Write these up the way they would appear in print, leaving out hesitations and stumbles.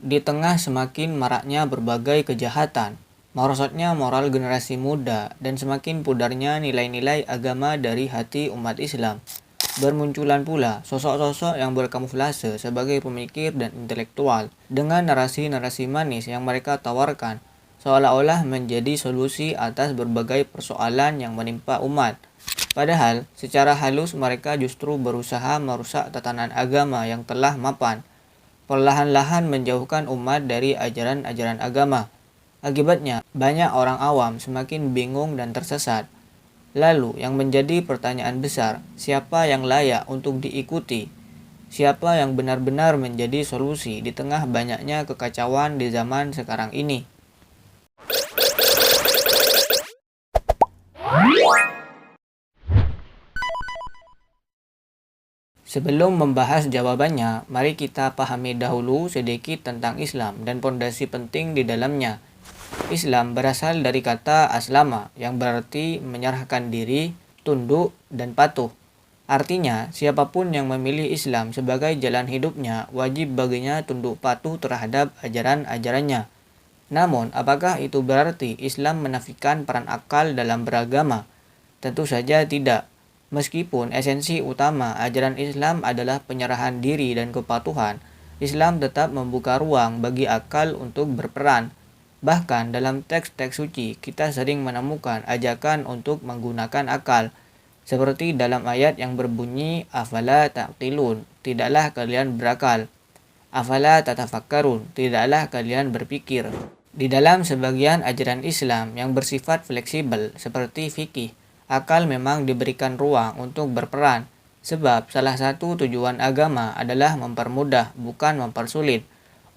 Di tengah semakin maraknya berbagai kejahatan, merosotnya moral generasi muda, dan semakin pudarnya nilai-nilai agama dari hati umat Islam, bermunculan pula sosok-sosok yang berkamuflase sebagai pemikir dan intelektual dengan narasi-narasi manis yang mereka tawarkan, seolah-olah menjadi solusi atas berbagai persoalan yang menimpa umat. Padahal, secara halus mereka justru berusaha merusak tatanan agama yang telah mapan, perlahan-lahan menjauhkan umat dari ajaran-ajaran agama. Akibatnya, banyak orang awam semakin bingung dan tersesat. Lalu, yang menjadi pertanyaan besar, siapa yang layak untuk diikuti? Siapa yang benar-benar menjadi solusi di tengah banyaknya kekacauan di zaman sekarang ini? Sebelum membahas jawabannya, mari kita pahami dahulu sedikit tentang Islam dan pondasi penting di dalamnya. Islam berasal dari kata aslama yang berarti menyerahkan diri, tunduk, dan patuh. Artinya, siapapun yang memilih Islam sebagai jalan hidupnya wajib baginya tunduk patuh terhadap ajaran-ajarannya. Namun, apakah itu berarti Islam menafikan peran akal dalam beragama? Tentu saja tidak. Meskipun esensi utama ajaran Islam adalah penyerahan diri dan kepatuhan, Islam tetap membuka ruang bagi akal untuk berperan. Bahkan dalam teks-teks suci, kita sering menemukan ajakan untuk menggunakan akal. Seperti dalam ayat yang berbunyi, "Afala ta'qilun", tidaklah kalian berakal. "Afala tatafakkarun", tidaklah kalian berpikir. Di dalam sebagian ajaran Islam yang bersifat fleksibel seperti fikih, akal memang diberikan ruang untuk berperan, sebab salah satu tujuan agama adalah mempermudah, bukan mempersulit.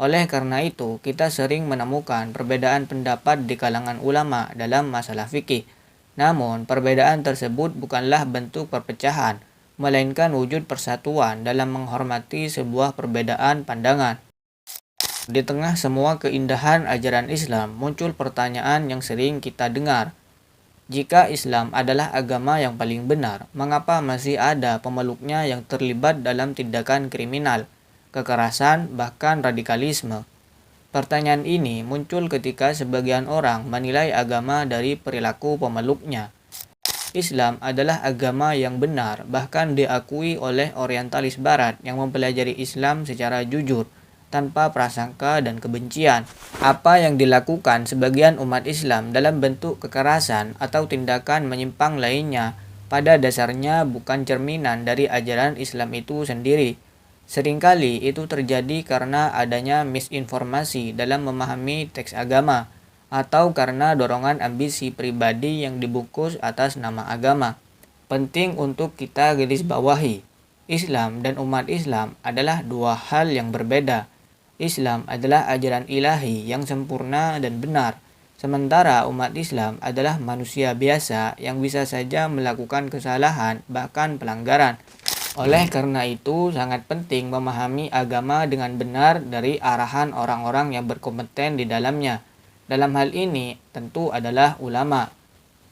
Oleh karena itu, kita sering menemukan perbedaan pendapat di kalangan ulama dalam masalah fikih. Namun, perbedaan tersebut bukanlah bentuk perpecahan, melainkan wujud persatuan dalam menghormati sebuah perbedaan pandangan. Di tengah semua keindahan ajaran Islam, muncul pertanyaan yang sering kita dengar. Jika Islam adalah agama yang paling benar, mengapa masih ada pemeluknya yang terlibat dalam tindakan kriminal, kekerasan, bahkan radikalisme? Pertanyaan ini muncul ketika sebagian orang menilai agama dari perilaku pemeluknya. Islam adalah agama yang benar, bahkan diakui oleh orientalis barat yang mempelajari Islam secara jujur, tanpa prasangka dan kebencian. Apa yang dilakukan sebagian umat Islam dalam bentuk kekerasan atau tindakan menyimpang lainnya pada dasarnya bukan cerminan dari ajaran Islam itu sendiri. Seringkali itu terjadi karena adanya misinformasi dalam memahami teks agama, atau karena dorongan ambisi pribadi yang dibungkus atas nama agama. Penting untuk kita garis bawahi, Islam dan umat Islam adalah dua hal yang berbeda. Islam adalah ajaran ilahi yang sempurna dan benar, sementara umat Islam adalah manusia biasa yang bisa saja melakukan kesalahan, bahkan pelanggaran. Oleh karena itu, sangat penting memahami agama dengan benar dari arahan orang-orang yang berkompeten di dalamnya. Dalam hal ini, tentu adalah ulama.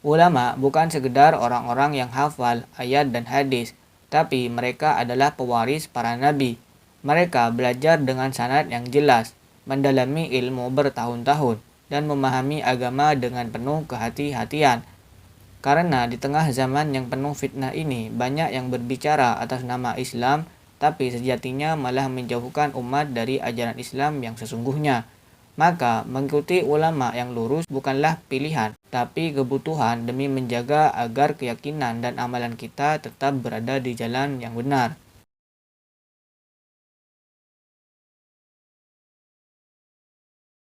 Ulama bukan sekedar orang-orang yang hafal ayat dan hadis, tapi mereka adalah pewaris para nabi. Mereka belajar dengan sanad yang jelas, mendalami ilmu bertahun-tahun, dan memahami agama dengan penuh kehati-hatian. Karena di tengah zaman yang penuh fitnah ini, banyak yang berbicara atas nama Islam, tapi sejatinya malah menjauhkan umat dari ajaran Islam yang sesungguhnya. Maka, mengikuti ulama yang lurus bukanlah pilihan, tapi kebutuhan demi menjaga agar keyakinan dan amalan kita tetap berada di jalan yang benar.